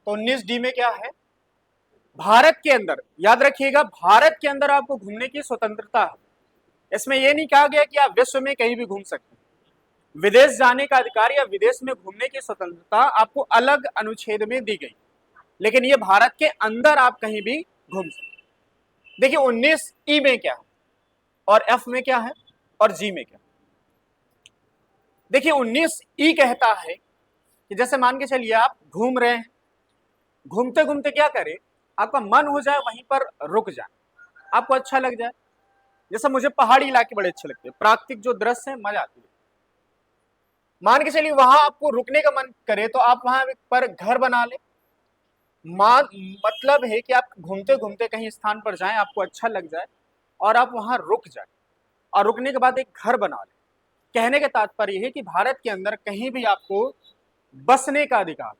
तो 19D में क्या है, भारत के अंदर, याद रखिएगा, भारत के अंदर आपको घूमने की स्वतंत्रता है। इसमें यह नहीं कहा गया कि आप विश्व में कहीं भी घूम सकते हैं। विदेश जाने का अधिकार या विदेश में घूमने की स्वतंत्रता आपको अलग अनुच्छेद में दी गई, लेकिन ये भारत के अंदर आप कहीं भी घूम सकते। देखिए 19E में क्या है और F में क्या है और G में क्या है। देखिए 19E कहता है कि जैसे मान के चलिए आप घूम रहे हैं, घूमते घूमते क्या करें, आपका मन हो जाए वहीं पर रुक जाए, आपको अच्छा लग जाए। जैसे मुझे पहाड़ी इलाके बड़े अच्छे लगते हैं, प्राकृतिक जो दृश्य है मजा आती है। मान के चलिए वहां आपको रुकने का मन करे तो आप वहां पर घर बना ले। मतलब है कि आप घूमते घूमते कहीं स्थान पर जाएं, आपको अच्छा लग जाए और आप वहां रुक जाए और रुकने के बाद एक घर बना ले। कहने का तात्पर्य है कि भारत के अंदर कहीं भी आपको बसने का अधिकार,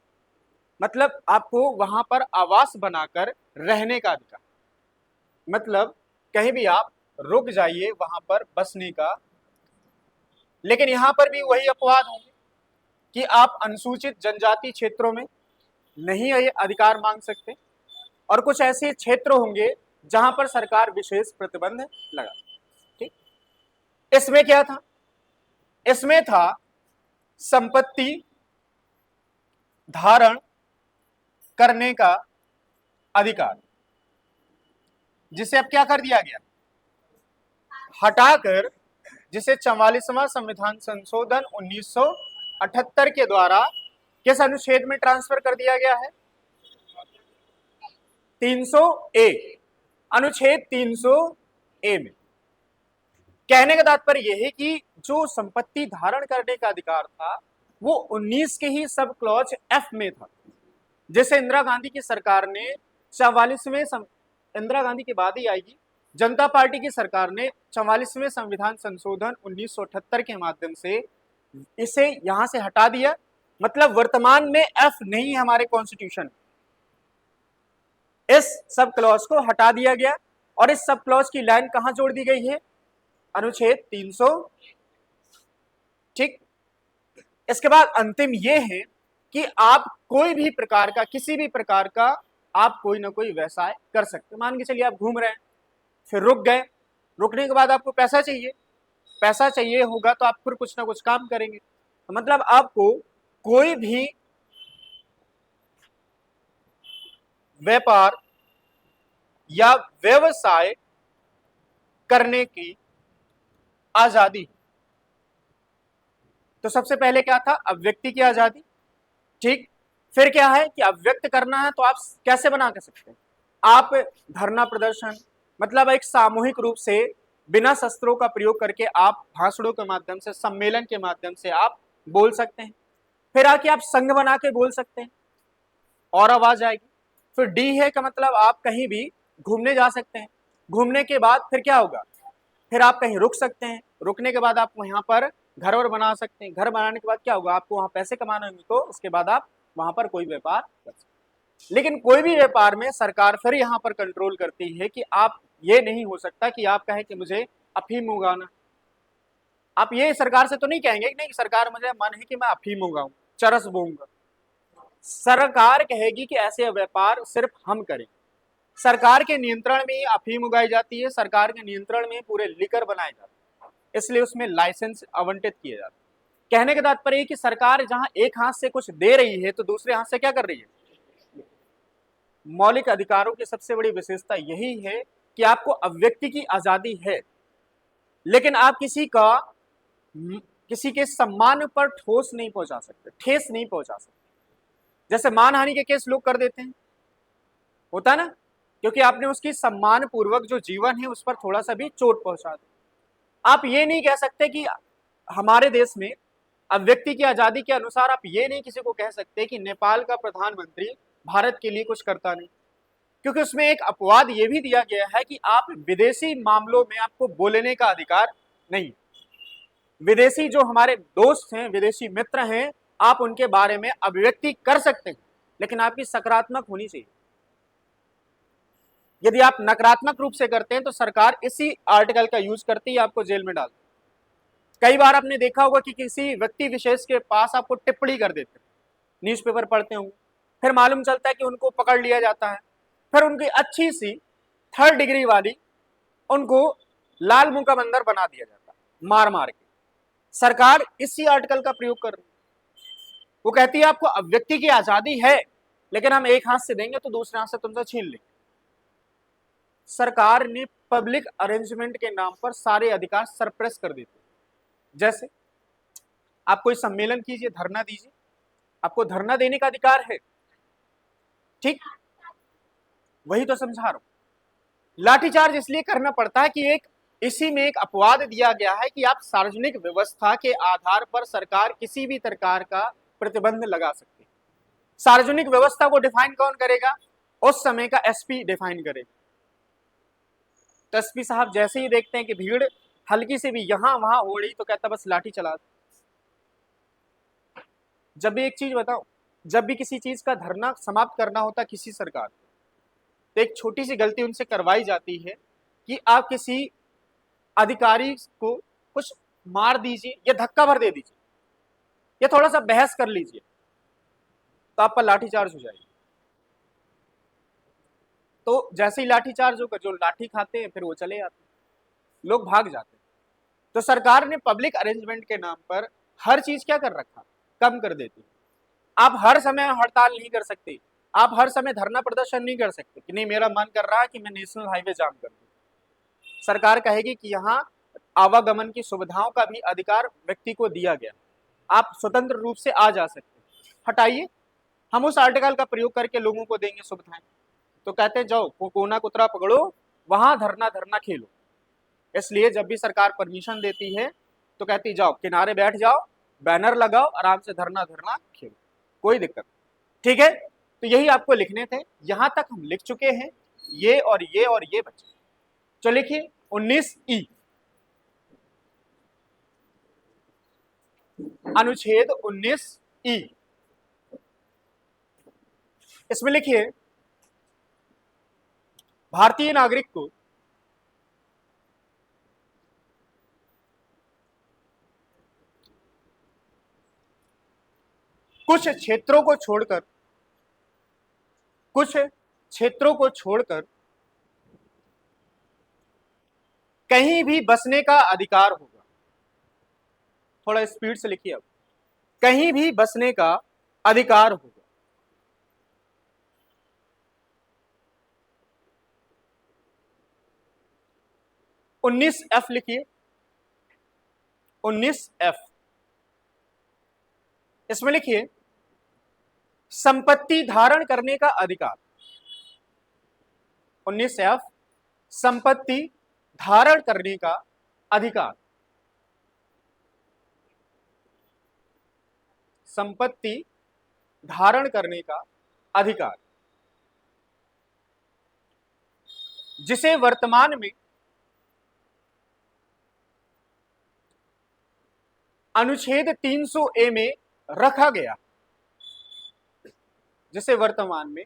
मतलब आपको वहां पर आवास बनाकर रहने का अधिकार, मतलब कहीं भी आप रुक जाइए वहां पर बसने का। लेकिन यहां पर भी वही अपवाद होंगे कि आप अनुसूचित जनजाति क्षेत्रों में नहीं ये अधिकार मांग सकते और कुछ ऐसे क्षेत्र होंगे जहां पर सरकार विशेष प्रतिबंध लगा। ठीक, इसमें क्या था, इसमें था संपत्ति धारण करने का अधिकार, जिसे अब क्या कर दिया गया, हटाकर, जिसे 44वां संविधान संशोधन 1978 के द्वारा किस अनुच्छेद में ट्रांसफर कर दिया गया है, 300A, अनुच्छेद 300A में। कहने का तात्पर्य यह है कि जो संपत्ति धारण करने का अधिकार था वो 19 के ही सब क्लॉज F में था, जैसे इंदिरा गांधी की सरकार ने 44वें, इंदिरा गांधी के बाद ही आएगी जनता पार्टी की सरकार ने 44वें संविधान संशोधन 1978 के माध्यम से इसे यहां से हटा दिया। मतलब वर्तमान में F नहीं है हमारे कॉन्स्टिट्यूशन, इस सब क्लॉज को हटा दिया गया और इस सब क्लॉज की लाइन कहां जोड़ दी गई है, अनुच्छेद 300। ठीक, इसके बाद अंतिम यह है कि आप कोई भी प्रकार का, किसी भी प्रकार का आप कोई ना कोई व्यवसाय कर सकते हैं। मान के चलिए आप घूम रहे हैं, फिर रुक गए, रुकने के बाद आपको पैसा चाहिए, पैसा चाहिए होगा तो आप फिर कुछ ना कुछ काम करेंगे। तो मतलब आपको कोई भी व्यापार या व्यवसाय करने की आजादी। तो सबसे पहले क्या था, अभिव्यक्ति की आजादी। ठीक, फिर क्या है कि अभिव्यक्त करना है तो आप कैसे बना कर सकते हैं, आप धरना प्रदर्शन, मतलब एक सामूहिक रूप से बिना शस्त्रों का प्रयोग करके आप भाषणों के माध्यम से, सम्मेलन के माध्यम से आप बोल सकते हैं। फिर आके आप संघ बना के बोल सकते हैं और आवाज आएगी। फिर डी है का मतलब आप कहीं भी घूमने जा सकते हैं, घूमने के बाद फिर क्या होगा, फिर आप कहीं रुक सकते हैं, रुकने के बाद आप वहां पर घर और बना सकते हैं, घर बनाने के बाद क्या होगा, आपको वहां पैसे कमाने होंगे तो उसके बाद आप वहां पर कोई व्यापार कर सकते हैं। लेकिन कोई भी व्यापार में सरकार फिर यहां पर कंट्रोल करती है कि आप ये नहीं हो सकता कि आप कहें कि मुझे अफीम उगाना, आप ये सरकार से तो नहीं कहेंगे कि नहीं सरकार मुझे मन है कि मैं अफीम उगाऊं, चरस बोऊंगा। सरकार कहेगी कि ऐसे व्यापार सिर्फ हम करें। सरकार के नियंत्रण में अफीम उगाई जाती है, सरकार के नियंत्रण में पूरे लिकर बनाए जाते हैं, इसलिए उसमें लाइसेंस आवंटित किए जाते हैं। कहने का तात्पर्य है कि सरकार जहां एक हाथ से कुछ दे रही है तो दूसरे हाथ से क्या कर रही है। मौलिक अधिकारों की सबसे बड़ी विशेषता यही है कि आपको अभिव्यक्ति की आजादी है, लेकिन आप किसी के सम्मान पर ठोस नहीं पहुंचा सकते, ठेस नहीं पहुंचा सकते। जैसे मानहानि के केस लोग कर देते हैं, होता है ना, क्योंकि आपने उसकी सम्मान पूर्वक जो जीवन है उस पर थोड़ा सा भी चोट पहुंचा दी। आप ये नहीं कह सकते कि हमारे देश में अभिव्यक्ति की आजादी के अनुसार आप ये नहीं किसी को कह सकते कि नेपाल का प्रधानमंत्री भारत के लिए कुछ करता नहीं, क्योंकि उसमें एक अपवाद ये भी दिया गया है कि आप विदेशी मामलों में आपको बोलने का अधिकार नहीं। विदेशी जो हमारे दोस्त हैं, विदेशी मित्र हैं, आप उनके बारे में अभिव्यक्ति कर सकते हैं, लेकिन आपकी सकारात्मक होनी चाहिए। यदि आप नकारात्मक रूप से करते हैं तो सरकार इसी आर्टिकल का यूज करती है, आपको जेल में डाल। कई बार आपने देखा होगा कि किसी व्यक्ति विशेष के पास आपको टिप्पणी कर देते हैं, न्यूज़पेपर पढ़ते होंगे, फिर मालूम चलता है कि उनको पकड़ लिया जाता है, फिर उनकी अच्छी सी 3rd डिग्री वाली उनको लाल मुंह का बंदर बना दिया जाता है मार मार के। सरकार इसी आर्टिकल का प्रयोग कर रही है। वो कहती है आपको अभिव्यक्ति की आजादी है, लेकिन हम एक हाथ से देंगे तो दूसरे हाथ से तुमसे छीन लेंगे। सरकार ने पब्लिक अरेंजमेंट के नाम पर सारे अधिकार सरप्रेस कर देते। जैसे आप कोई सम्मेलन कीजिए, धरना दीजिए, आपको धरना देने का अधिकार है, ठीक, वही तो समझा रहा हूं। लाठीचार्ज इसलिए करना पड़ता है कि एक इसी में एक अपवाद दिया गया है कि आप सार्वजनिक व्यवस्था के आधार पर सरकार किसी भी प्रकार का प्रतिबंध लगा सकती है। सार्वजनिक व्यवस्था को डिफाइन कौन करेगा? उस समय का एसपी डिफाइन करेगा। तो एसपी साहब जैसे ही देखते हैं कि भीड़ हल्की से भी यहां वहां हो रही तो कहता बस लाठी चला दो। जब भी एक चीज बताओ, जब भी किसी चीज का धरना समाप्त करना होता किसी सरकार को, तो एक छोटी सी गलती उनसे करवाई जाती है कि आप किसी अधिकारी को कुछ मार दीजिए या धक्का भर दे दीजिए या थोड़ा सा बहस कर लीजिए, तो आप पर लाठीचार्ज हो जाएगी। तो जैसे ही लाठीचार्ज होकर जो लाठी खाते हैं फिर वो चले जाते हैं, लोग भाग जाते हैं। तो सरकार ने पब्लिक अरेंजमेंट के नाम पर हर चीज क्या कर रखा, कम कर देती है। आप हर समय हड़ताल नहीं कर सकते, आप हर समय धरना प्रदर्शन नहीं कर सकते कि नहीं मेरा मन कर रहा है कि मैं नेशनल हाईवे जाम कर दूं। सरकार कहेगी कि यहाँ आवागमन की सुविधाओं का भी अधिकार व्यक्ति को दिया गया, आप स्वतंत्र रूप से आ जा सकते, हटाइए, हम उस आर्टिकल का प्रयोग करके लोगों को देंगे सुविधाएं। तो कहते हैं जाओ कोना कुतरा पकड़ो, वहां धरना खेलो। इसलिए जब भी सरकार परमिशन देती है तो कहती जाओ किनारे बैठ जाओ, बैनर लगाओ, आराम से धरना खेलो, कोई दिक्कत। ठीक है, तो यही आपको लिखने थे, यहां तक हम लिख चुके हैं, ये और ये और ये बचे। तो लिखिए 19E, अनुच्छेद 19E, इसमें लिखिए भारतीय नागरिक को कुछ क्षेत्रों को छोड़कर कहीं भी बसने का अधिकार होगा। थोड़ा स्पीड से लिखिए, अब कहीं भी बसने का अधिकार होगा। F लिखिए, 19F, इसमें लिखिए संपत्ति धारण करने का अधिकार। 19F, संपत्ति धारण करने का अधिकार। संपत्ति धारण करने का अधिकार जिसे वर्तमान में अनुच्छेद 300A में रखा गया, जिसे वर्तमान में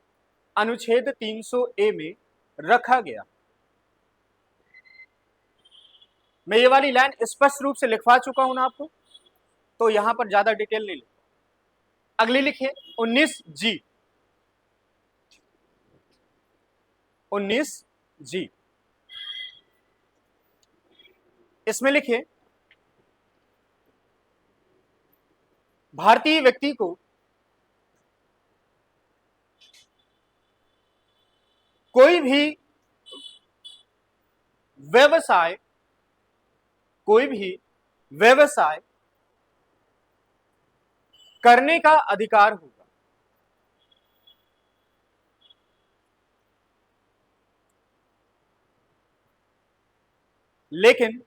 अनुच्छेद 300A में रखा गया। मैं ये वाली लाइन स्पष्ट रूप से लिखवा चुका हूं ना आपको, तो यहां पर ज्यादा डिटेल नहीं लिखा। अगली लिखिए 19G, 19G, इसमें लिखिए भारतीय व्यक्ति को कोई भी व्यवसाय करने का अधिकार होगा। लेकिन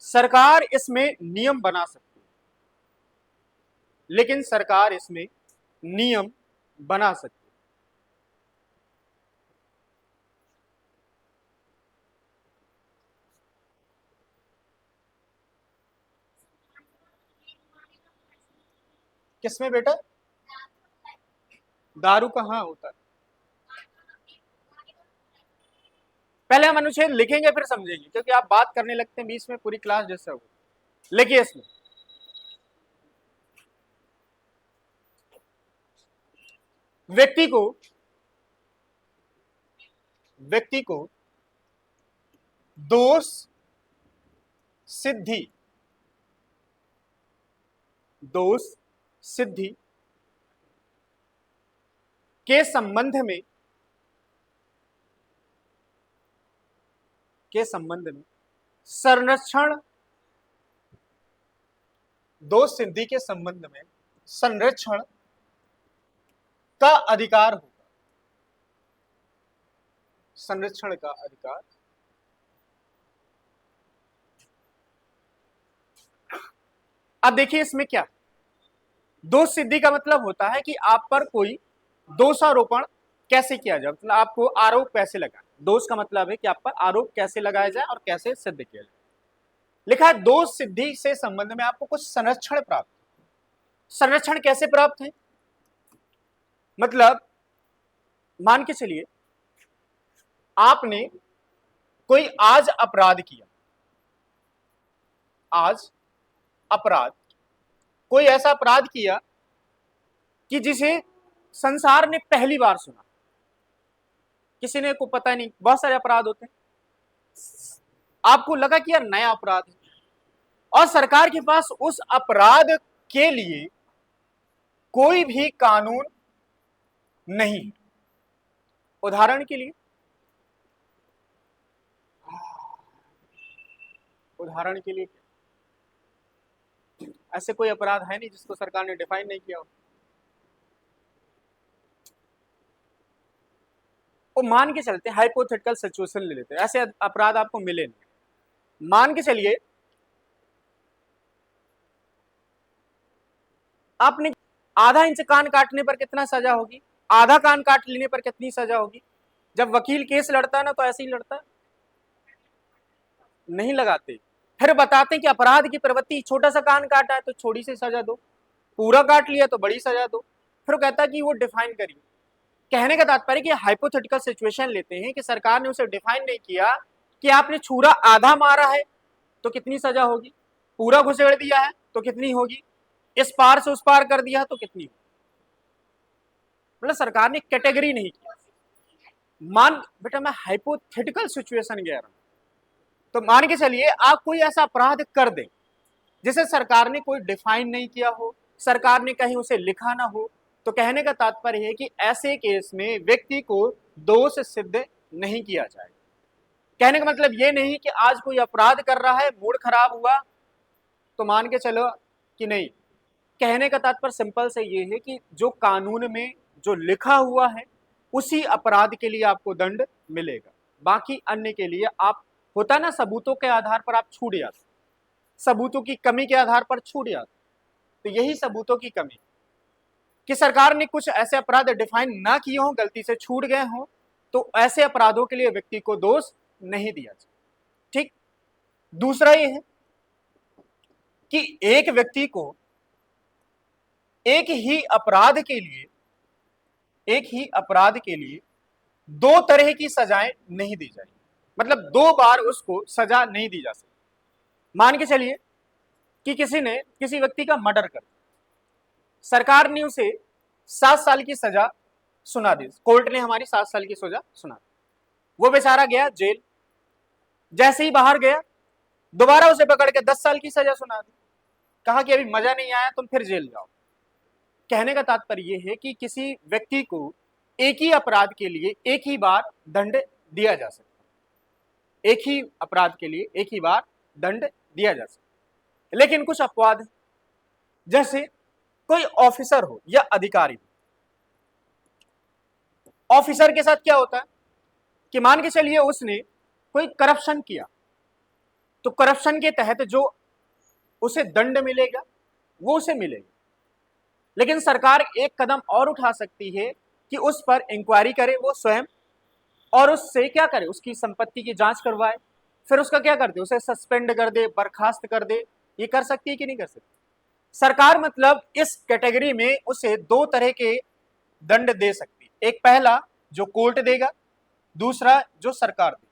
सरकार इसमें नियम बना सकती है, लेकिन सरकार इसमें नियम बना सकती है। किसमें बेटा? दारू कहां होता है? पहले हम अनुच्छेद लिखेंगे फिर समझेंगे, क्योंकि आप बात करने लगते हैं बीच में, पूरी क्लास डिस्टर्ब हो। लिखिए इसमें व्यक्ति को व्यक्ति को दोष सिद्धि के संबंध में संरक्षण दोष सिद्धि के संबंध में संरक्षण का अधिकार होगा। संरक्षण का अधिकार अब देखिए इसमें क्या, दोष सिद्धि का मतलब होता है कि आप पर कोई दोषारोपण कैसे किया जाए, मतलब आपको आरोप कैसे लगाए। दोष का मतलब है कि आप पर आरोप कैसे लगाया जाए और कैसे सिद्ध किया जाए। लिखा है दोष सिद्धि से संबंध में आपको कुछ संरक्षण प्राप्त। संरक्षण कैसे प्राप्त है, मतलब मान के चलिए आपने कोई आज अपराध किया, कोई ऐसा अपराध किया कि जिसे संसार ने पहली बार सुना, किसी ने को पता नहीं, बहुत सारे अपराध होते हैं, आपको लगा कि यार नया अपराध है और सरकार के पास उस अपराध के लिए कोई भी कानून नहीं। उदाहरण के लिए ऐसे कोई अपराध है नहीं जिसको सरकार ने डिफाइन नहीं किया हो। वो मान के चलते हाइपोथेटिकल सिचुएशन ले लेते हैं, ऐसे अपराध आपको मिले नहीं। मान के चलिए आपने आधा इंच कान काटने पर कितना सजा होगी, आधा कान काट लेने पर कितनी सजा होगी। जब वकील केस लड़ता है ना तो ऐसे ही लड़ता है, नहीं लगाते, फिर बताते कि अपराध की प्रवृत्ति, छोटा सा कान काटा है तो छोटी सी सजा दो, पूरा काट लिया तो बड़ी सजा दो। फिर वो कहता है कि वो डिफाइन करिए। कहने का तात्पर्य कि हाइपोथेटिकल सिचुएशन लेते हैं कि सरकार ने उसे डिफाइन नहीं किया कि आपने छुरा आधा मारा है तो कितनी सजा होगी, पूरा घुसेड़ दिया है तो कितनी होगी, इस पार से उस पार कर दिया तो कितनी होगी। मतलब सरकार ने कैटेगरी नहीं किया। मान बेटा मैं हाइपोथेटिकल सिचुएशन कह रहा हूं, तो मान के चलिए आप कोई ऐसा अपराध कर दें जिसे सरकार ने कोई डिफाइन नहीं किया हो, सरकार ने कहीं उसे लिखा ना हो, तो कहने का तात्पर्य है कि ऐसे केस में व्यक्ति को दोष सिद्ध नहीं किया जाए। कहने का मतलब ये नहीं कि आज कोई अपराध कर रहा है, मूड खराब हुआ तो मान के चलो कि नहीं। कहने का तात्पर्य सिंपल से ये है कि जो कानून में जो लिखा हुआ है उसी अपराध के लिए आपको दंड मिलेगा, बाकी अन्य के लिए आप, होता ना सबूतों के आधार पर आप छूट जाते, सबूतों की कमी के आधार पर छूट जाते, तो यही सबूतों की कमी कि सरकार ने कुछ ऐसे अपराध डिफाइन ना किए हों, गलती से छूट गए हों, तो ऐसे अपराधों के लिए व्यक्ति को दोष नहीं दिया जाए। ठीक। दूसरा ये है कि एक व्यक्ति को एक ही अपराध के लिए दो तरह की सजाएं नहीं दी जाएगी, मतलब दो बार उसको सजा नहीं दी जा सकती। मान के चलिए कि किसी ने किसी व्यक्ति का मर्डर कर दिया, सरकार ने उसे 7 साल की सजा सुना दी, कोर्ट ने हमारी 7 साल की सजा सुना दी, वो बेचारा गया जेल, जैसे ही बाहर गया दोबारा उसे पकड़ के 10 साल की सजा सुना दी, कहा कि अभी मजा नहीं आया तुम फिर जेल जाओ। कहने का तात्पर्य यह है कि किसी व्यक्ति को एक ही अपराध के लिए एक ही बार दंड दिया जा सकता है, एक ही अपराध के लिए एक ही बार दंड दिया जा सकता है। लेकिन कुछ अपवाद, जैसे कोई ऑफिसर हो या अधिकारी हो, ऑफिसर के साथ क्या होता है कि मान के चलिए उसने कोई करप्शन किया, तो करप्शन के तहत जो उसे दंड मिलेगा वो उसे मिलेगा, लेकिन सरकार एक कदम और उठा सकती है कि उस पर इंक्वायरी करे वो स्वयं, और उससे क्या करे, उसकी संपत्ति की जांच करवाए, फिर उसका क्या कर दे, उसे सस्पेंड कर दे, बर्खास्त कर दे। ये कर सकती है कि नहीं कर सकती सरकार? मतलब इस कैटेगरी में उसे दो तरह के दंड दे सकती है, एक पहला जो कोर्ट देगा, दूसरा जो सरकार देगी।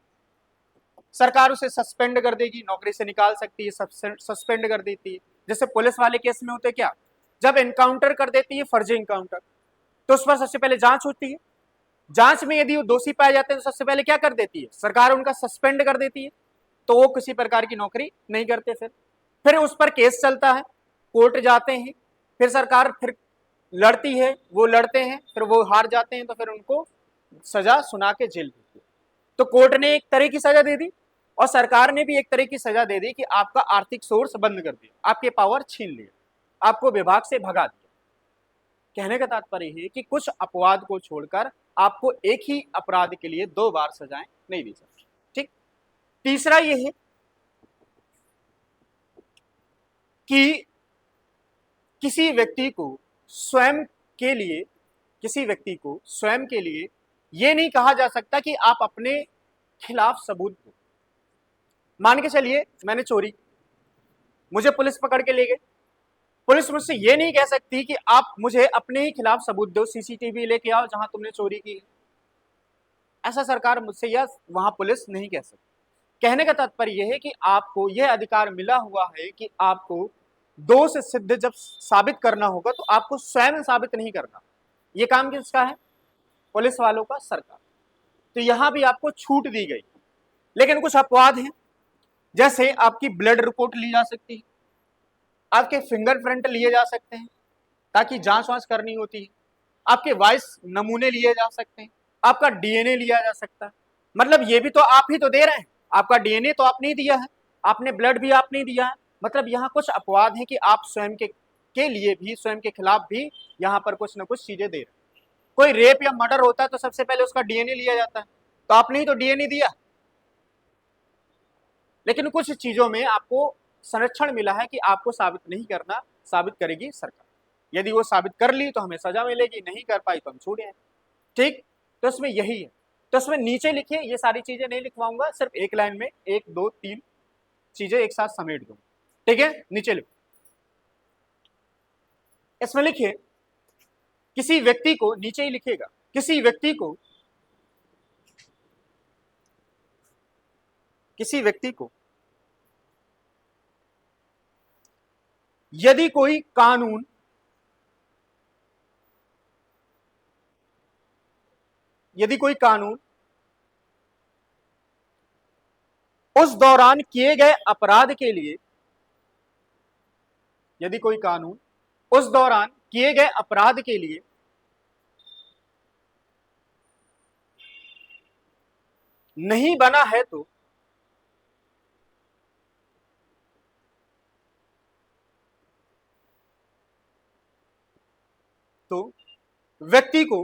सरकार उसे सस्पेंड कर देगी, नौकरी से निकाल सकती है, सस्पेंड कर देती है। जैसे पुलिस वाले केस में होते क्या, जब एनकाउंटर कर देती है, फर्जी एनकाउंटर, तो उस पर सबसे पहले जांच होती है। जांच में यदि वो दोषी पाए जाते हैं तो सबसे पहले क्या कर देती है सरकार, उनका सस्पेंड कर देती है, तो वो किसी प्रकार की नौकरी नहीं करते। फिर उस पर केस चलता है, कोर्ट जाते हैं, फिर सरकार फिर लड़ती है, वो लड़ते हैं, फिर वो हार जाते हैं, तो फिर उनको सजा सुना के जेल देती है। तो कोर्ट ने एक तरह की सजा दे दी और सरकार ने भी एक तरह की सजा दे दी कि आपका आर्थिक सोर्स बंद कर दिया, आपके पावर छीन लिया, आपको विभाग से भगा दिया। कहने का तात्पर्य है कि कुछ अपवाद को छोड़कर आपको एक ही अपराध के लिए 2 बार सजाएं नहीं दी सकती। ठीक। तीसरा यह है कि किसी व्यक्ति को स्वयं के लिए यह नहीं कहा जा सकता कि आप अपने खिलाफ सबूत दो। मान के चलिए मैंने चोरी, मुझे पुलिस पकड़ के ले गई, पुलिस मुझसे ये नहीं कह सकती कि आप मुझे अपने ही खिलाफ सबूत दो, सीसीटीवी लेके आओ जहां तुमने चोरी की। ऐसा सरकार मुझसे या वहां पुलिस नहीं कह सकती। कहने का तात्पर्य यह है कि आपको यह अधिकार मिला हुआ है कि आपको दोष सिद्ध जब साबित करना होगा तो आपको स्वयं साबित नहीं करना। यह काम किसका है? पुलिस वालों का, सरकार। तो यहां भी आपको छूट दी गई, लेकिन कुछ अपवाद हैं। जैसे आपकी ब्लड रिपोर्ट ली जा सकती है, आपके फिंगरप्रिंट लिए जा सकते हैं ताकि जांच वांच करनी होती है, आपके वॉइस नमूने लिए जा सकते हैं, आपका डीएनए लिया जा सकता है। मतलब ये भी तो आप ही तो दे रहे हैं, आपका डीएनए तो आपने ही दिया है, आपने ब्लड भी आपने ही दिया है। मतलब यहाँ कुछ अपवाद है कि आप स्वयं के लिए भी, स्वयं के खिलाफ भी यहाँ पर कुछ ना कुछ चीजें दे रहे हैं। कोई रेप या मर्डर होता है तो सबसे पहले उसका डीएनए लिया जाता है, तो आपने ही तो डीएनए दिया। लेकिन कुछ चीजों में आपको संरक्षण मिला है कि आपको साबित नहीं करना, साबित करेगी सरकार। यदि वो साबित कर ली तो हमें सजा मिलेगी, नहीं कर पाई तो हम छूट जाए। ठीक। तो इसमें यही है। तो इसमें नीचे लिखिए, ये सारी चीजें नहीं लिखवाऊंगा, सिर्फ एक लाइन में 1 2 3 चीजें एक साथ समेट दूंगा। ठीक है, नीचे लिखो। इसमें लिखिए किसी व्यक्ति को, नीचे ही लिखिएगा, किसी व्यक्ति को यदि कोई कानून उस दौरान किए गए अपराध के लिए, यदि कोई कानून उस दौरान किए गए अपराध के लिए नहीं बना है तो व्यक्ति को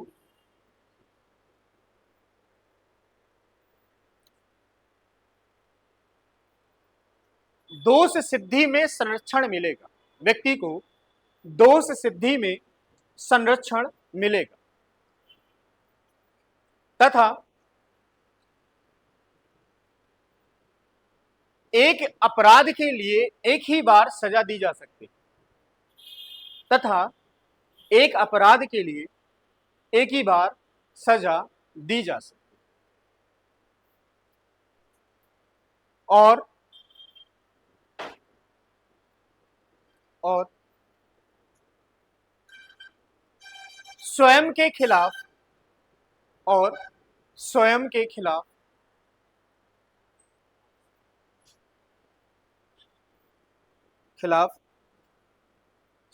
दोष सिद्धि में संरक्षण मिलेगा, व्यक्ति को दोष सिद्धि में संरक्षण मिलेगा तथा एक अपराध के लिए एक ही बार सजा दी जा सकती है, तथा एक अपराध के लिए एक ही बार सजा दी जा सकती है। और स्वयं के खिलाफ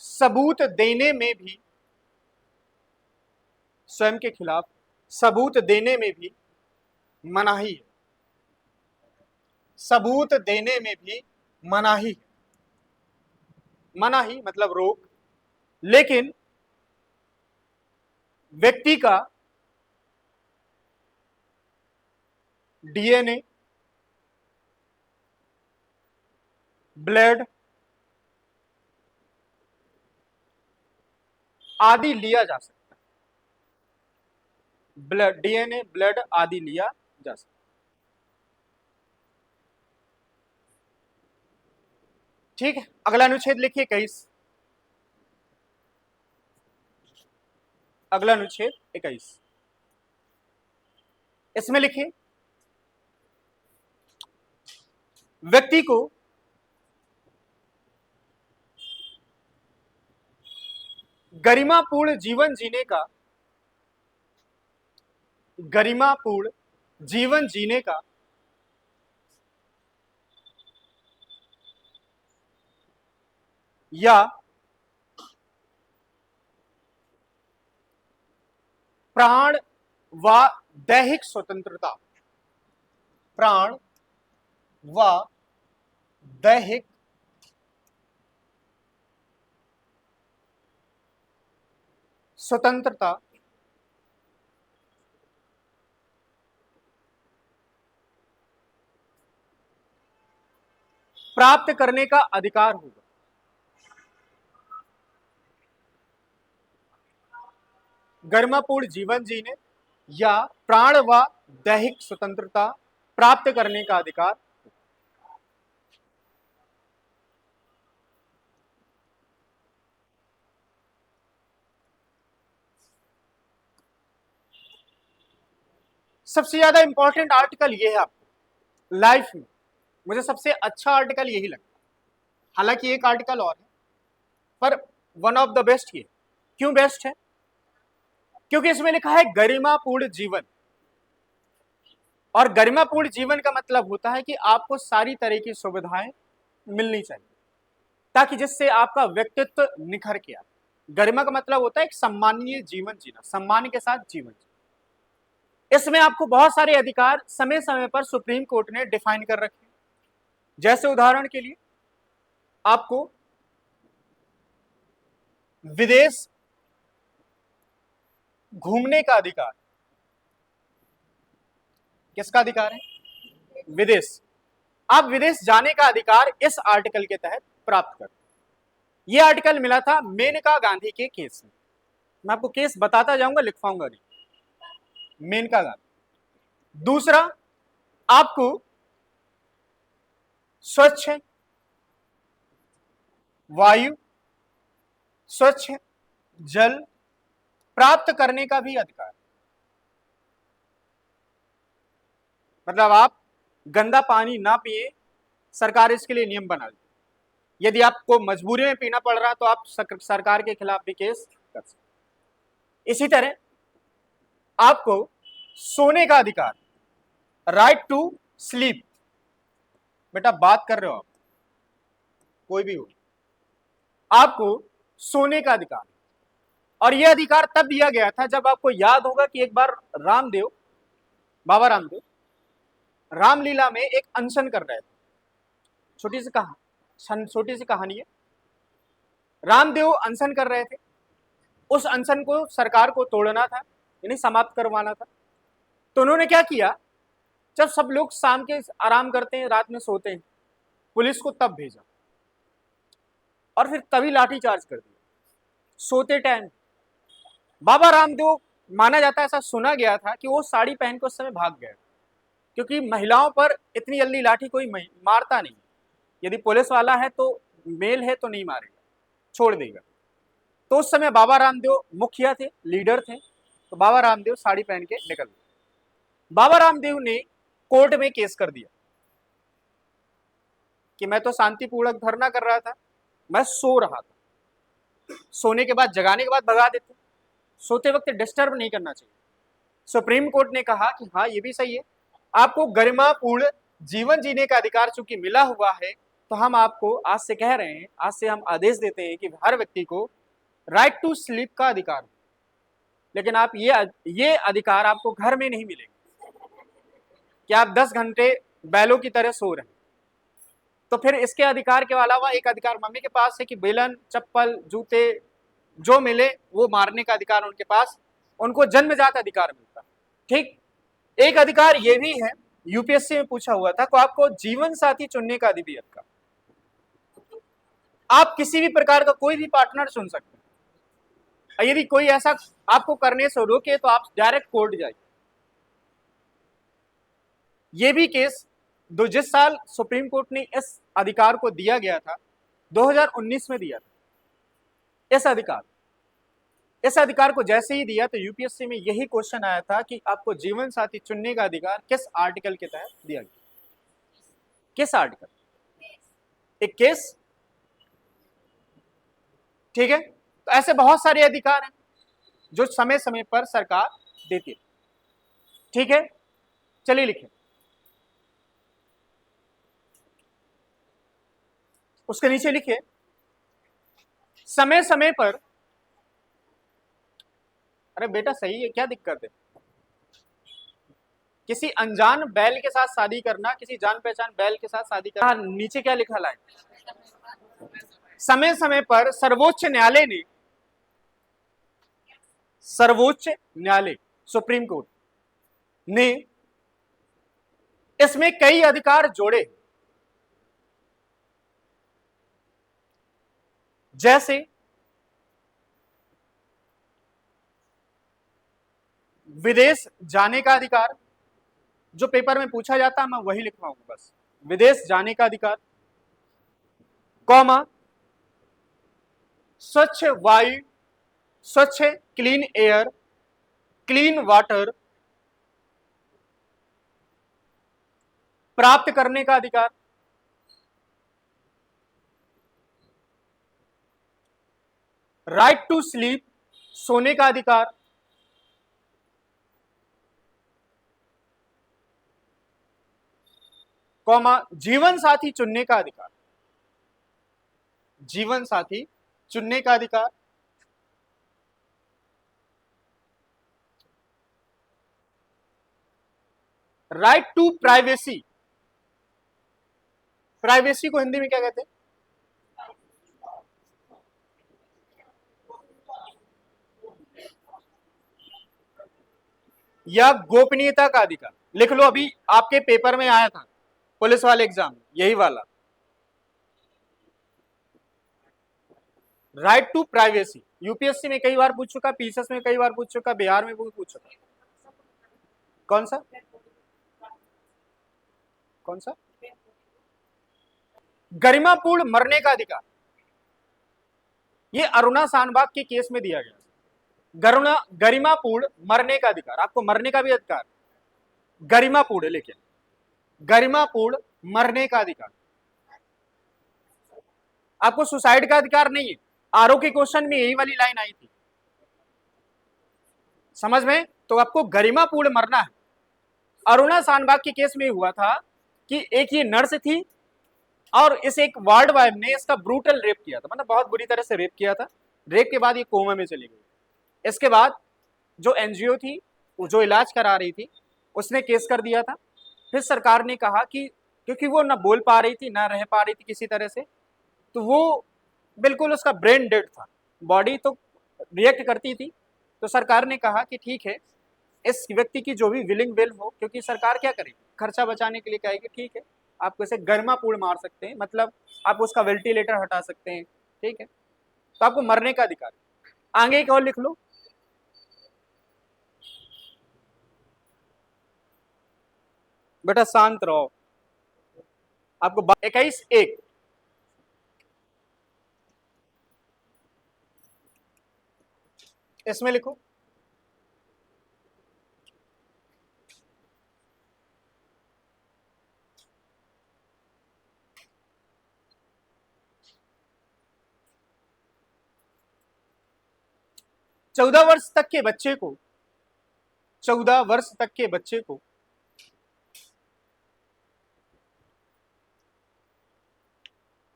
सबूत देने में भी, स्वयं के खिलाफ सबूत देने में भी मनाही है, सबूत देने में भी मनाही है। मनाही मतलब रोक। लेकिन व्यक्ति का डीएनए, ब्लड आदि लिया जा सकता है, ब्लड, डीएनए, ब्लड आदि लिया जा सकता है। ठीक है, अगला अनुच्छेद लिखिए 21। अगला अनुच्छेद 21, इसमें लिखिए व्यक्ति को गरिमापूर्ण जीवन जीने का गरिमापूर्ण जीवन जीने का या प्राण व दैहिक स्वतंत्रता, प्राण व दैहिक स्वतंत्रता प्राप्त करने का अधिकार होगा। गरिमापूर्ण जीवन जीने या प्राण व दैहिक स्वतंत्रता प्राप्त करने का अधिकार। सबसे ज्यादा इंपॉर्टेंट आर्टिकल ये है आपको लाइफ में, मुझे सबसे अच्छा आर्टिकल यही लगता है। हालांकि एक आर्टिकल और है, पर वन ऑफ द बेस्ट ये। क्यों बेस्ट है? क्योंकि इसमें लिखा है गरिमापूर्ण जीवन, और गरिमापूर्ण जीवन का मतलब होता है कि आपको सारी तरह की सुविधाएं मिलनी चाहिए, ताकि जिससे आपका व्यक्तित्व निखर के आए। गरिमा का मतलब होता है एक सम्माननीय जीवन जीना, सम्मान के साथ जीवन जीना। इसमें आपको बहुत सारे अधिकार समय समय पर सुप्रीम कोर्ट ने डिफाइन कर रखे हैं। जैसे उदाहरण के लिए आपको विदेश घूमने का अधिकार। किसका अधिकार है? विदेश। आप विदेश जाने का अधिकार इस आर्टिकल के तहत प्राप्त कर। यह आर्टिकल मिला था मेनका गांधी के केस में। मैं आपको केस बताता जाऊंगा, लिखवाऊंगा नहीं। मेनका गांधी। दूसरा, आपको स्वच्छ वायु, स्वच्छ जल प्राप्त करने का भी अधिकार। मतलब आप गंदा पानी ना पिए, सरकार इसके लिए नियम बना दी। यदि आपको मजबूरी में पीना पड़ रहा है तो आप सरकार के खिलाफ भी केस कर सकते। इसी तरह आपको सोने का अधिकार, राइट टू स्लीप। बेटा बात कर रहे हो आप, कोई भी हो, आपको सोने का अधिकार। और यह अधिकार तब दिया गया था जब आपको याद होगा कि एक बार रामदेव, बाबा रामदेव रामलीला में एक अनशन कर रहे थे। छोटी सी कहानी है। रामदेव अनशन कर रहे थे, उस अनशन को सरकार को तोड़ना था, यानी समाप्त करवाना था। तो उन्होंने क्या किया, जब सब लोग शाम के आराम करते हैं, रात में सोते हैं, पुलिस को तब भेजा और फिर तभी लाठीचार्ज कर दिया सोते टाइम। बाबा रामदेव, माना जाता है, ऐसा सुना गया था कि वो साड़ी पहन के उस समय भाग गए, क्योंकि महिलाओं पर इतनी जल्दी लाठी कोई मारता नहीं। यदि पुलिस वाला है तो मेल है तो नहीं मारेगा, छोड़ देगा। तो उस समय बाबा रामदेव मुखिया थे, लीडर थे, तो बाबा रामदेव साड़ी पहन के निकल गए। बाबा रामदेव ने कोर्ट में केस कर दिया कि मैं तो शांतिपूर्वक धरना कर रहा था, मैं सो रहा था, सोने के बाद, जगाने के बाद भगा देते, सोते वक्त डिस्टर्ब नहीं करना चाहिए। सुप्रीम कोर्ट ने कहा कि हाँ ये भी सही है, आपको गरिमापूर्ण जीवन जीने का अधिकार चूंकि मिला हुआ है, तो हम आपको आज से कह रहे हैं, आज से हम आदेश देते हैं कि हर व्यक्ति को राइट टू स्लीप का अधिकार। लेकिन आप ये अधिकार आपको घर में नहीं मिलेंगे कि आप 10 घंटे बैलों की तरह सो रहे हैं। तो फिर इसके अधिकार के अलावा एक अधिकार मम्मी के पास है कि बेलन, चप्पल, जूते जो मिले वो मारने का अधिकार उनके पास, उनको जन्मजात अधिकार मिलता। ठीक, एक अधिकार ये भी है, यूपीएससी में पूछा हुआ था, को आपको जीवन साथी चुनने का अधिकार। आप किसी भी प्रकार का कोई भी पार्टनर चुन सकते हैं। यदि कोई ऐसा आपको करने से रोके तो आप डायरेक्ट कोर्ट जाइए। ये भी केस जिस साल सुप्रीम कोर्ट ने इस अधिकार को दिया गया था, 2019 में दिया था। इस अधिकार को जैसे ही दिया तो यूपीएससी में यही क्वेश्चन आया था कि आपको जीवन साथी चुनने का अधिकार किस आर्टिकल के तहत दिया गया, किस आर्टिकल, 21। ठीक है, तो ऐसे बहुत सारे अधिकार हैं जो समय समय पर सरकार देती है। ठीक है, चलिए लिखिए। उसके नीचे लिखिए, समय समय पर, अरे बेटा सही है, क्या दिक्कत है? किसी अनजान बैल के साथ शादी करना, किसी जान पहचान बैल के साथ शादी करना। नीचे क्या लिखा है? समय समय पर सर्वोच्च न्यायालय ने, सर्वोच्च न्यायालय सुप्रीम कोर्ट ने इसमें कई अधिकार जोड़े, जैसे विदेश जाने का अधिकार, जो पेपर में पूछा जाता है मैं वही लिखवाऊंगा बस, विदेश जाने का अधिकार, कॉमा स्वच्छ वायु, स्वच्छ क्लीन एयर, क्लीन वाटर प्राप्त करने का अधिकार, राइट टू स्लीप, सोने का अधिकार, कॉमा जीवन साथी चुनने का अधिकार, जीवन साथी चुनने का अधिकार, राइट टू प्राइवेसी, प्राइवेसी को हिंदी में क्या कहते हैं? या गोपनीयता का अधिकार, लिख लो, अभी आपके पेपर में आया था पुलिस वाले एग्जाम, यही वाला, राइट टू प्राइवेसी। यूपीएससी में कई बार पूछ चुका, पीसीएस में कई बार पूछ चुका, बिहार में भी पूछ चुका। कौन सा? कौन सा? गरिमापूर्ण मरने का अधिकार, ये अरुणा शानबाग के केस में दिया गया। गरिमापूर्ण मरने का अधिकार, आपको मरने का भी अधिकार, गरिमापूर्ण, लेकिन गरिमापूर्ण मरने का अधिकार, आपको सुसाइड का अधिकार नहीं है। आरओ के क्वेश्चन में यही वाली लाइन आई थी, समझ में? तो आपको गरिमापूर्ण मरना है। अरुणा शानबाग के केस में हुआ था कि एक ये नर्स थी और इस एक वार्ड वाइफ ने इसका ब्रूटल रेप किया था, मतलब बहुत बुरी तरह से रेप किया था। रेप के बाद ये कोमा में चली गई। इसके बाद जो एनजीओ थी, जो इलाज करा रही थी, उसने केस कर दिया था। फिर सरकार ने कहा कि क्योंकि वो ना बोल पा रही थी, ना रह पा रही थी किसी तरह से, तो वो बिल्कुल उसका ब्रेन डेड था, बॉडी तो रिएक्ट करती थी। तो सरकार ने कहा कि ठीक है, इस व्यक्ति की जो भी विलिंग विल हो, क्योंकि सरकार क्या करेगी, खर्चा बचाने के लिए कहेगी ठीक है आपको इसे गरिमापूर्ण मार सकते हैं, मतलब आप उसका वेंटिलेटर हटा सकते हैं, ठीक है, तो आपको मरने का अधिकार। आगे एक और लिख लो, बेटा शांत रहो, आपको 21(1) इसमें लिखो, चौदह वर्ष तक के बच्चे को, 14 वर्ष तक के बच्चे को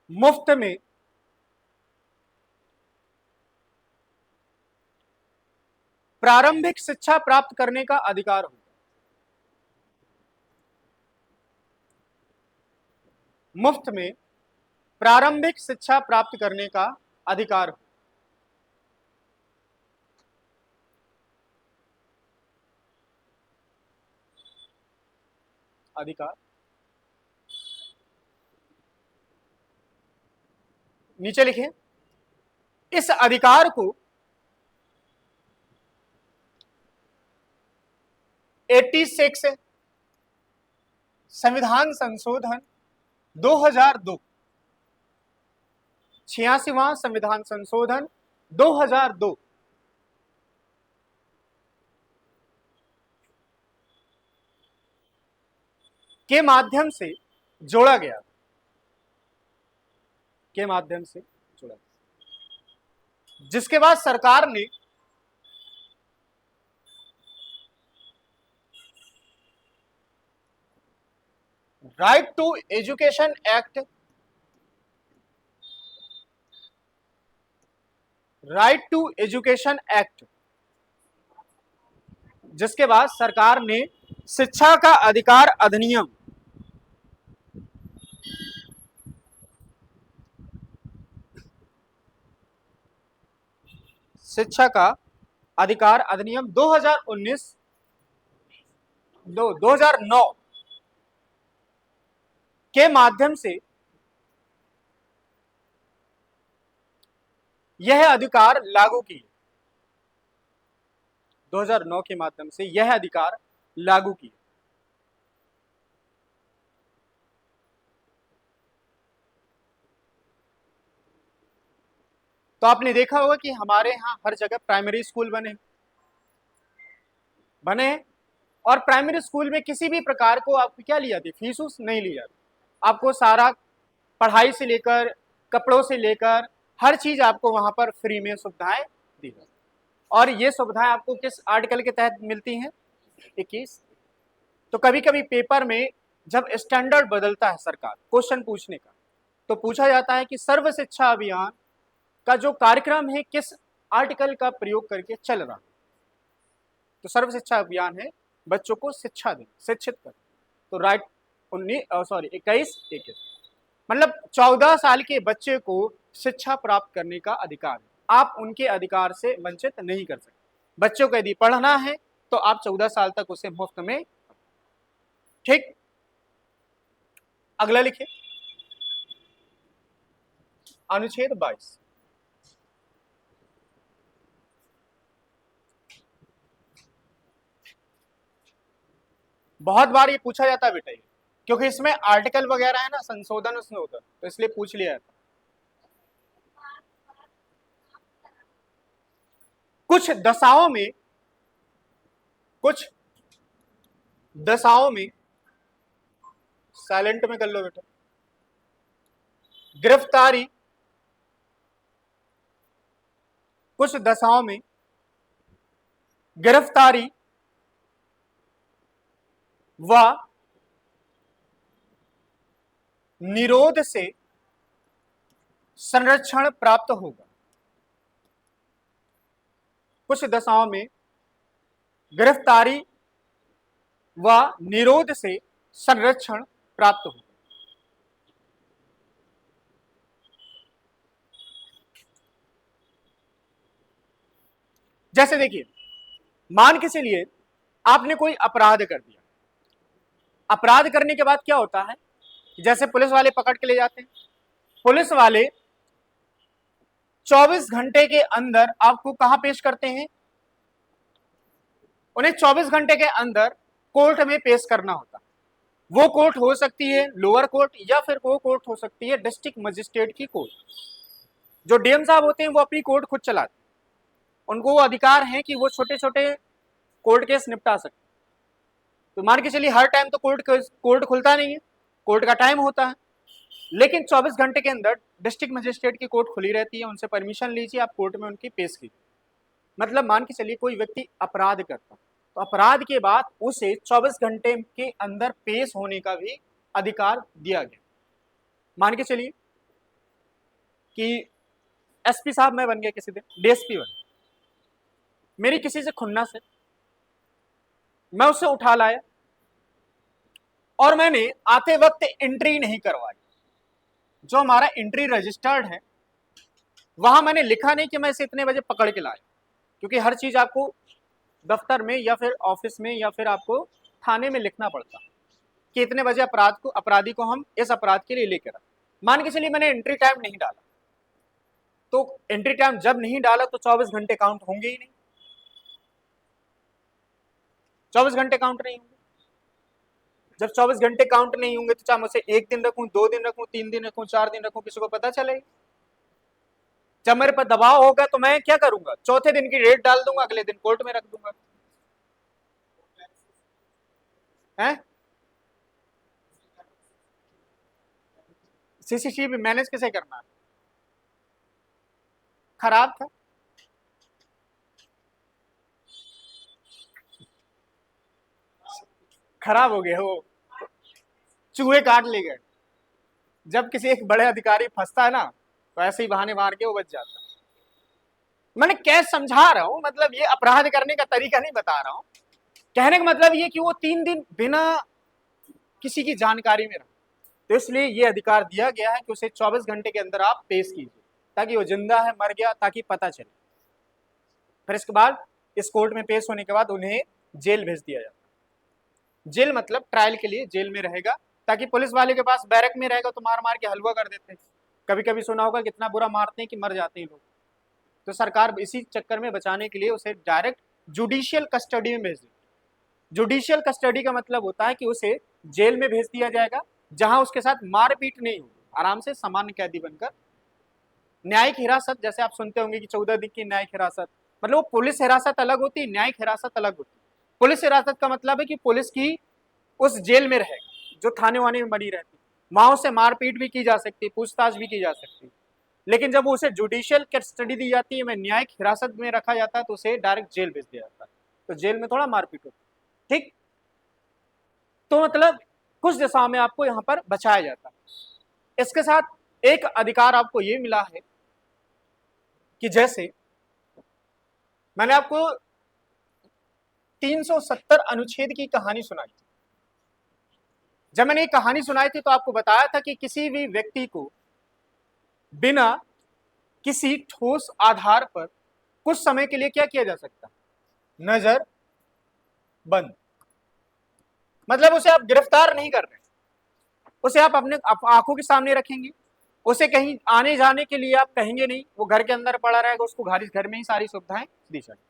मुफ्त में प्रारंभिक शिक्षा प्राप्त करने का अधिकार हो। मुफ्त में प्रारंभिक शिक्षा प्राप्त करने का अधिकार हो। अधिकार, नीचे लिखें, इस अधिकार को 86 संविधान संशोधन 2002, 86वां संविधान संशोधन 2002 के माध्यम से जोड़ा गया, के माध्यम से जोड़ा गया, जिसके बाद सरकार ने right to education act, right to education act, जिसके बाद सरकार ने शिक्षा का अधिकार अधिनियम, शिक्षा का अधिकार अधिनियम 2019 2009 के माध्यम से यह अधिकार लागू किए। 2009 के माध्यम से यह अधिकार लागू किए। तो आपने देखा होगा कि हमारे यहाँ हर जगह प्राइमरी स्कूल बने और प्राइमरी स्कूल में किसी भी प्रकार को आपको क्या ली जाती, फीस उस नहीं ली जाती। आपको सारा पढ़ाई से लेकर कपड़ों से लेकर हर चीज आपको वहां पर फ्री में सुविधाएं दी जाती। और ये सुविधाएं आपको किस आर्टिकल के तहत मिलती हैं, 21। तो कभी कभी पेपर में जब स्टैंडर्ड बदलता है सरकार क्वेश्चन पूछने का, तो पूछा जाता है कि सर्व शिक्षा अभियान का जो कार्यक्रम है किस आर्टिकल का प्रयोग करके चल रहा है। तो सर्व शिक्षा अभियान है बच्चों को शिक्षा देना, शिक्षित करना। तो राइट 21 मतलब 14 साल के बच्चे को शिक्षा प्राप्त करने का अधिकार है। आप उनके अधिकार से वंचित नहीं कर सकते। बच्चों को यदि पढ़ना है तो आप 14 साल तक उसे मुफ्त में, ठीक। अगला लिखिए, अनुच्छेद 22। बहुत बार ये पूछा जाता है बेटा, क्योंकि इसमें आर्टिकल वगैरह है ना, संशोधन उसमें होता, तो इसलिए पूछ लिया जाता। कुछ दशाओं में साइलेंट में कर लो बेटा, गिरफ्तारी, कुछ दशाओं में गिरफ्तारी व निरोध से संरक्षण प्राप्त होगा। कुछ दशाओं में गिरफ्तारी व निरोध से संरक्षण प्राप्त होगा। जैसे देखिए, मान के चलिए आपने कोई अपराध कर दिया। अपराध करने के बाद क्या होता है, जैसे पुलिस वाले पकड़ के ले जाते हैं, पुलिस वाले 24 घंटे के अंदर आपको कहां पेश करते हैं, उन्हें 24 घंटे के अंदर कोर्ट में पेश करना होता है। वो कोर्ट हो सकती है लोअर कोर्ट, या फिर वो कोर्ट हो सकती है डिस्ट्रिक्ट मजिस्ट्रेट की कोर्ट। जो डीएम साहब होते हैं वो अपनी कोर्ट खुद चलाते हैं, उनको वो अधिकार है कि वो छोटे छोटे कोर्ट केस निपटा सकते। तो मान के चलिए हर टाइम तो कोर्ट खुलता नहीं है, कोर्ट का टाइम होता है, लेकिन 24 घंटे के अंदर डिस्ट्रिक्ट मजिस्ट्रेट की कोर्ट खुली रहती है, उनसे परमिशन लीजिए, आप कोर्ट में उनकी पेश कीजिए। मतलब मान के चलिए कोई व्यक्ति अपराध करता, तो अपराध के बाद उसे 24 घंटे के अंदर पेश होने का भी अधिकार दिया गया। मान के चलिए कि एसपी साहब मैं बन गया, किसी दिन डीएसपी बन गया, मेरी किसी से खुन्नस है, मैं उसे उठा लाया और मैंने आते वक्त एंट्री नहीं करवाई। जो हमारा एंट्री रजिस्टर्ड है वहां मैंने लिखा नहीं कि मैं इसे इतने बजे पकड़ के लाया, क्योंकि हर चीज आपको दफ्तर में या फिर ऑफिस में या फिर आपको थाने में लिखना पड़ता कि इतने बजे अपराधी को हम इस अपराध के लिए लेकर आए। मान के चलिए मैंने एंट्री टाइम नहीं डाला, तो एंट्री टाइम जब नहीं डाला तो 24 घंटे काउंट होंगे ही नहीं, 24 घंटे काउंट नहीं होंगे। जब 24 घंटे काउंट नहीं होंगे तो चाहे मैं उसे 1 दिन रखूं, 2 दिन रखूं, 3 दिन रखूं, 4 दिन रखूं, किसी को पता चलेगा? जब मेरे पर दबाव होगा तो मैं क्या करूंगा, चौथे दिन की डेट डाल दूंगा, अगले दिन कोर्ट में रख दूंगा। हैं? सीसीटीवी मैनेज कैसे करना? खराब था, खराब हो गया वो, चूहे काट ले गए। जब किसी एक बड़े अधिकारी फंसता है ना, तो ऐसे ही बहाने मार के वो बच जाता है। मैंने क्या समझा रहा हूं, मतलब ये अपराध करने का तरीका नहीं बता रहा हूं। कहने का मतलब ये कि वो 3 दिन बिना किसी की जानकारी में रहा, तो इसलिए ये अधिकार दिया गया है कि उसे 24 घंटे के अंदर आप पेश कीजिए, ताकि वो जिंदा है मर गया ताकि पता चले। फिर इसके बाद इस कोर्ट में पेश होने के बाद उन्हें जेल भेज दिया जाता है। जेल मतलब ट्रायल के लिए जेल में रहेगा, ताकि पुलिस वाले के पास बैरक में रहेगा तो मार मार के हलवा कर देते हैं। कभी कभी सुना होगा कितना बुरा मारते हैं कि मर जाते हैं लोग। तो सरकार इसी चक्कर में बचाने के लिए उसे डायरेक्ट जुडिशियल कस्टडी में भेज दी। जुडिशियल कस्टडी का मतलब होता है कि उसे जेल में भेज दिया जाएगा, जहां उसके साथ मारपीट नहीं होगी, आराम से सामान्य कैदी बनकर। न्यायिक हिरासत, जैसे आप सुनते होंगे कि 14 दिन की न्यायिक हिरासत, मतलब वो पुलिस हिरासत अलग होती है, न्यायिक हिरासत अलग होती है। पुलिस हिरासत का मतलब है कि पुलिस की उस जेल में रहेगा जो थाने वाने में बनी रहती, वहां से मारपीट भी की जा सकती, पूछताछ भी की जा सकती। लेकिन जब उसे जुडिशियल कस्टडी दी जाती है, में न्यायिक हिरासत में रखा जाता है, तो उसे डायरेक्ट जेल भेज दिया जाता है। तो जेल में थोड़ा मारपीट होती है, ठीक। तो मतलब कुछ दिशाओं में आपको यहां पर बचाया जाता है। इसके साथ एक अधिकार आपको यह मिला है कि जैसे मैंने आपको 370 अनुच्छेद की कहानी सुनाई थी। जब मैंने ये कहानी सुनाई थी तो आपको बताया था कि किसी भी व्यक्ति को बिना किसी ठोस आधार पर कुछ समय के लिए क्या किया जा सकता, नजर बंद। मतलब उसे आप गिरफ्तार नहीं कर रहे, उसे आप अपने आंखों के सामने रखेंगे, उसे कहीं आने जाने के लिए आप कहेंगे नहीं, वो घर के अंदर पड़ा रहेगा, उसको घर में ही सारी सुविधाएं दी जाएंगी।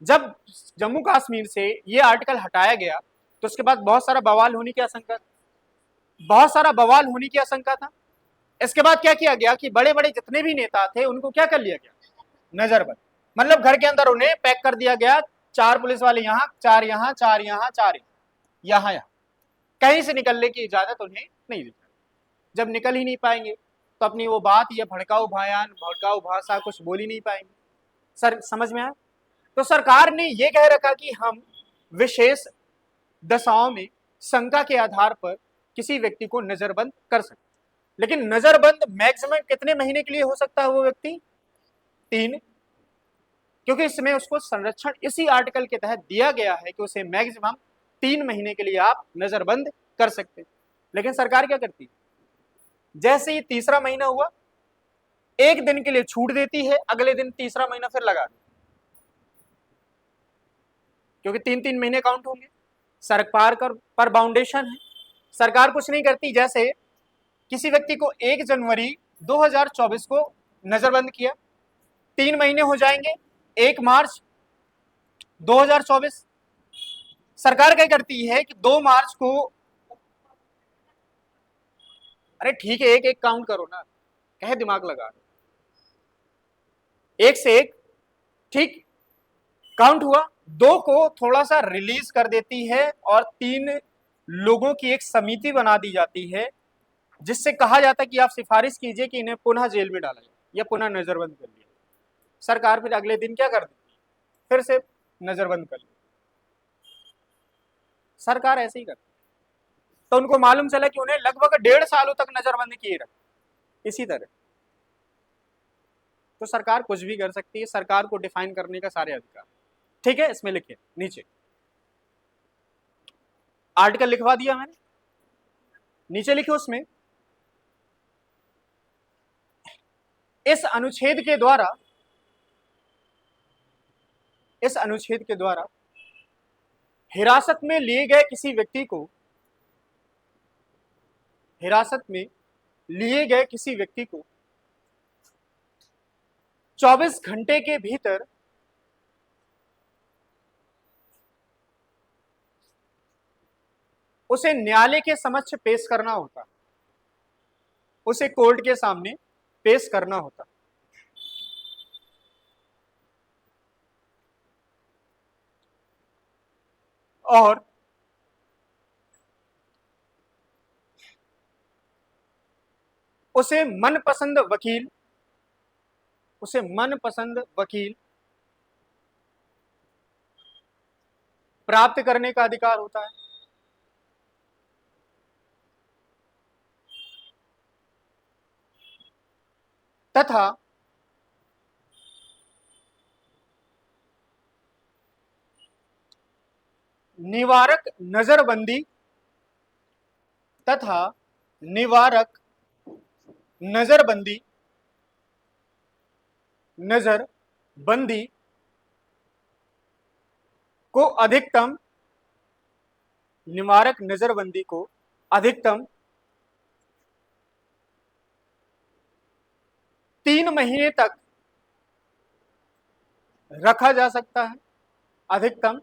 जब जम्मू कश्मीर से ये आर्टिकल हटाया गया तो उसके बाद बहुत सारा बवाल होने की आशंका था। इसके बाद क्या किया गया कि बड़े बड़े जितने भी नेता थे उनको क्या कर लिया गया, नजरबंद। मतलब घर के अंदर उन्हें पैक कर दिया गया, 4 पुलिस वाले यहाँ, 4 यहाँ, 4 यहाँ, 4 यहाँ, कहीं से निकलने की इजाजत उन्हें नहीं दी। जब निकल ही नहीं पाएंगे तो अपनी वो बात या भड़काऊ बयान, भड़काऊ भाषा कुछ बोल ही नहीं पाएंगे। सर समझ में आया? तो सरकार ने ये कह रखा कि हम विशेष दशाओं में शंका के आधार पर किसी व्यक्ति को नजरबंद कर सकते, लेकिन नजरबंद मैक्सिमम कितने महीने के लिए हो सकता है वो व्यक्ति, 3, क्योंकि इसमें उसको संरक्षण इसी आर्टिकल के तहत दिया गया है कि उसे मैक्सिमम 3 महीने के लिए आप नजरबंद कर सकते। लेकिन सरकार क्या करती, जैसे ही तीसरा महीना हुआ, 1 दिन के लिए छूट देती है, अगले दिन तीसरा महीना फिर लगा देती, क्योंकि 3-3 महीने काउंट होंगे। सरकार पर बाउंडेशन है, सरकार कुछ नहीं करती। जैसे किसी व्यक्ति को 1 जनवरी 2024 को नजरबंद किया, 3 महीने हो जाएंगे 1 मार्च 2024, सरकार क्या करती है कि 2 मार्च को, अरे ठीक है, एक काउंट करो ना, कहे दिमाग लगा, 1 से 1 ठीक काउंट हुआ, 2 को थोड़ा सा रिलीज कर देती है और 3 लोगों की एक समिति बना दी जाती है, जिससे कहा जाता है कि आप सिफारिश कीजिए कि इन्हें पुनः जेल में डाला जाए या पुनः नजरबंद कर लिया। सरकार फिर अगले दिन क्या कर देती है, फिर से नजरबंद कर लिया। सरकार ऐसे ही करती, तो उनको मालूम चला कि उन्हें लगभग 1.5 सालों तक नजरबंद किए रखे। इसी तरह तो सरकार कुछ भी कर सकती है, सरकार को डिफाइन करने का सारे अधिकार, ठीक है। इसमें लिखिए नीचे, आर्टिकल लिखवा दिया मैंने, नीचे लिखे उसमें इस अनुच्छेद के द्वारा हिरासत में लिए गए किसी व्यक्ति को, हिरासत में लिए गए किसी व्यक्ति को 24 घंटे के भीतर उसे न्यायालय के समक्ष पेश करना होता, उसे कोर्ट के सामने पेश करना होता। और उसे मनपसंद वकील प्राप्त करने का अधिकार होता है। तथा निवारक नजरबंदी तथा निवारक नजरबंदी नजरबंदी को अधिकतम निवारक नजरबंदी को अधिकतम 3 महीने तक रखा जा सकता है। अधिकतम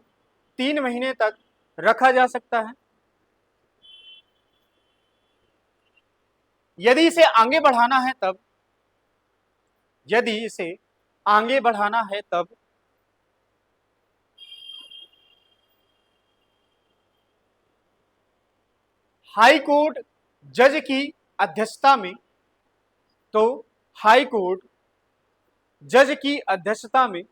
3 महीने तक रखा जा सकता है। यदि इसे आगे बढ़ाना है तब, यदि इसे आगे बढ़ाना है तब हाई कोर्ट जज की अध्यक्षता में, तो हाई कोर्ट जज की अध्यक्षता में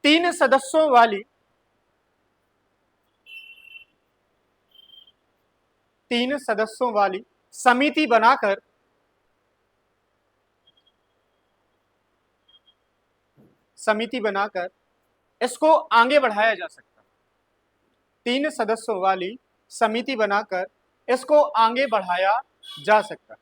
तीन सदस्यों वाली समिति बनाकर इसको आगे बढ़ाया जा सकता है। 3 सदस्यों वाली समिति बनाकर इसको आगे बढ़ाया जा सकता है।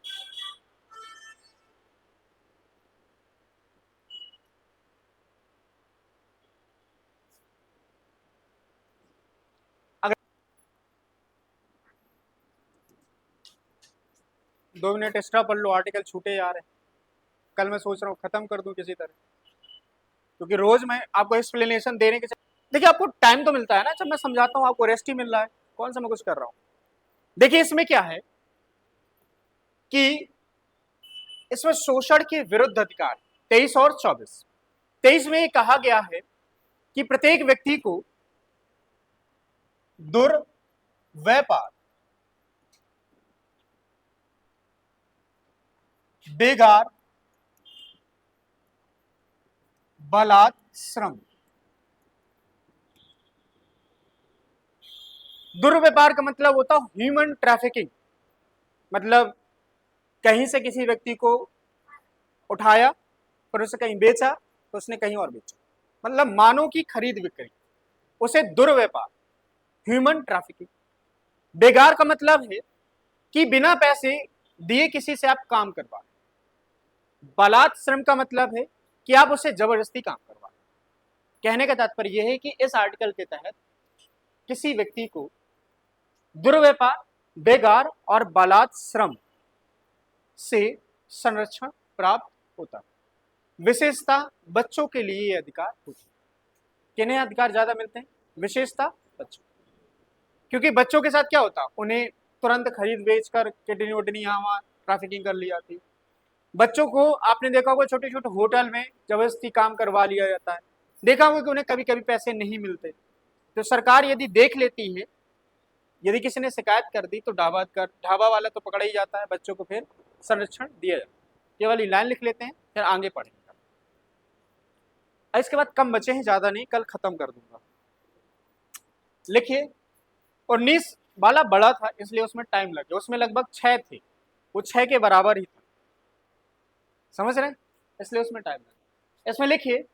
अगर 2 मिनट एक्स्ट्रा पढ़ लो, आर्टिकल छूटे जा रहे हैं। कल मैं सोच रहा हूँ खत्म कर दूं किसी तरह, क्योंकि रोज मैं आपको एक्सप्लेनेशन देने के, देखिए आपको टाइम तो मिलता है ना, जब मैं समझाता हूँ आपको रेस्ट ही मिल रहा है, कौन सा मैं कुछ कर रहा हूँ। देखिए इसमें क्या है कि इसमें शोषण के विरुद्ध अधिकार 23 और 24। 23 में कहा गया है कि प्रत्येक व्यक्ति को दुर्व्यापार, बेगार, बलात्, श्रम। दुर्व्यापार का मतलब होता है ह्यूमन ट्रैफिकिंग, मतलब कहीं से किसी व्यक्ति को उठाया फिर उसे कहीं बेचा तो उसने कहीं और बेचा, मतलब मानव की खरीद बिक्री, उसे दुर्व्यापार, ह्यूमन ट्रैफिकिंग। बेगार का मतलब है कि बिना पैसे दिए किसी से आप काम करवा। बलात् श्रम का मतलब है कि आप उसे जबरदस्ती काम करवा। कहने का तात्पर्य यह है कि इस आर्टिकल के तहत किसी व्यक्ति को दुर्व्यापार, बेगार और बलात् श्रम से संरक्षण प्राप्त होता है। विशेषता बच्चों के लिए यह अधिकार होता है। किन्हें अधिकार ज्यादा मिलते हैं? विशेषता बच्चों, क्योंकि बच्चों के साथ क्या होता है, उन्हें तुरंत खरीद बेच कर किडनी वडनी यहाँ वहाँ ट्रैफिकिंग कर ली जाती है। बच्चों को आपने देखा होगा छोटे छोटे होटल में जबरदस्ती काम करवा लिया जाता है, देखा होगा कि उन्हें कभी कभी पैसे नहीं मिलते। तो सरकार यदि देख लेती है, यदि किसी ने शिकायत कर दी तो ढाबा वाला तो पकड़ा ही जाता है, बच्चों को फिर संरक्षण दिया जाता है। केवल लाइन लिख लेते हैं फिर आगे पढ़ेंगे। इसके बाद कम बचे हैं, ज्यादा नहीं, कल खत्म कर दूंगा। लिखिए 19 वाला बड़ा था इसलिए उसमें टाइम लग गया, उसमें लगभग 6 थे, वो 6 के बराबर ही था, समझ रहे हैं, इसलिए उसमें टाइम लगा। इसमें लिखिए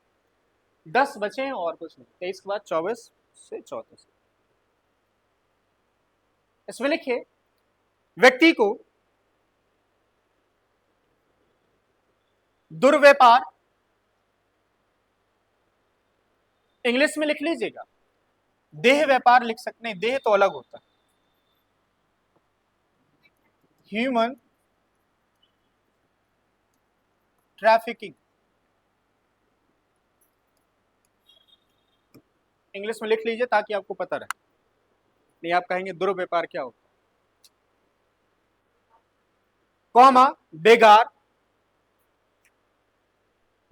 10 बचे हैं और कुछ नहीं। 23 के बाद 24 से 34। इसमें लिखिए व्यक्ति को दुर्व्यापार, इंग्लिश में लिख लीजिएगा, देह व्यापार लिख सकते हैं, देह तो अलग होता है, ह्यूमन ट्रैफिकिंग, इंग्लिश में लिख लीजिए ताकि आपको पता रहे, नहीं आप कहेंगे दुर्व्यापार क्या होता है। कॉमा बेगार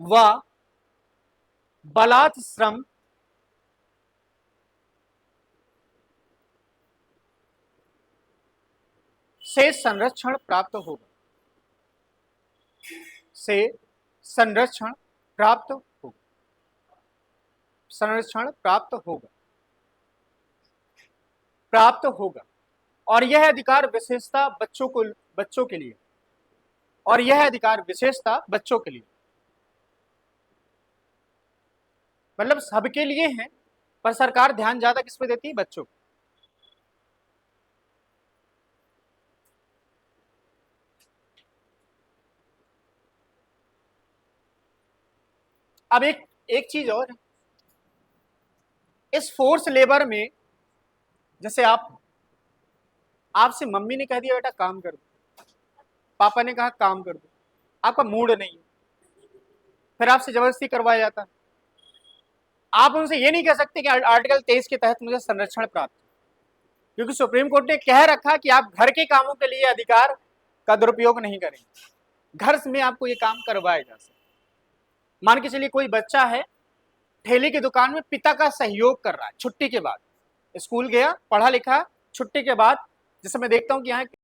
व बलात् श्रम से संरक्षण प्राप्त होगा, से संरक्षण प्राप्त होगा, संरक्षण प्राप्त होगा। प्राप्त होगा। और यह अधिकार विशेषता बच्चों के लिए, और यह अधिकार विशेषता बच्चों के लिए, मतलब सबके लिए है, पर सरकार ध्यान ज्यादा किस पे देती है? बच्चों को। अब एक एक चीज और है, इस फोर्स लेबर में, जैसे आपसे मम्मी ने कह दिया बेटा काम कर दो, पापा ने कहा काम कर दो, आपका मूड नहीं है, फिर आपसे जबरदस्ती करवाया जाता है। आप उनसे ये नहीं कह सकते कि आर्टिकल 23 के तहत मुझे संरक्षण प्राप्त, क्योंकि सुप्रीम कोर्ट ने कह रखा कि आप घर के कामों के लिए अधिकार का दुरुपयोग नहीं करेंगे, घर में आपको ये काम करवाया जा सकता। मान के चलिए कोई बच्चा है, ठेले की दुकान में पिता का सहयोग कर रहा है, छुट्टी के बाद स्कूल गया, पढ़ा लिखा, छुट्टी के बाद, जैसे मैं देखता हूँ कि यहाँ